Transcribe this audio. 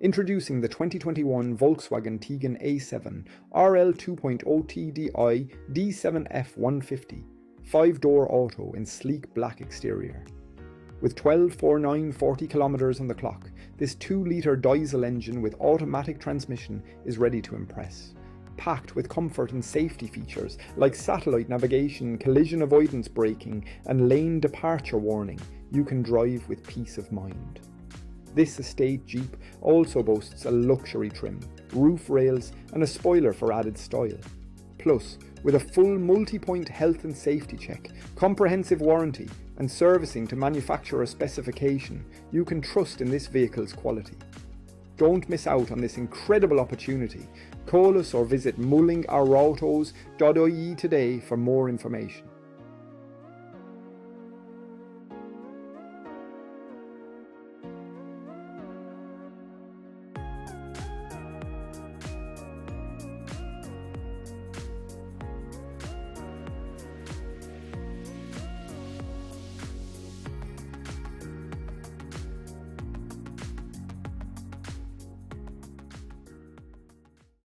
Introducing the 2021 Volkswagen Tiguan A7 RL 2.0 TDI D7F150 5-door auto in sleek black exterior. With 12,4940 kilometers on the clock, this 2-litre diesel engine with automatic transmission is ready to impress. Packed with comfort and safety features like satellite navigation, collision avoidance braking and lane departure warning, you can drive with peace of mind. This Estatejeep also boasts a luxury trim, roof rails and a spoiler for added style. Plus, with a full multi-point health and safety check, comprehensive warranty and servicing to manufacturer specification, you can trust in this vehicle's quality. Don't miss out on this incredible opportunity. Call us or visit mullingarautos.ie today for more information.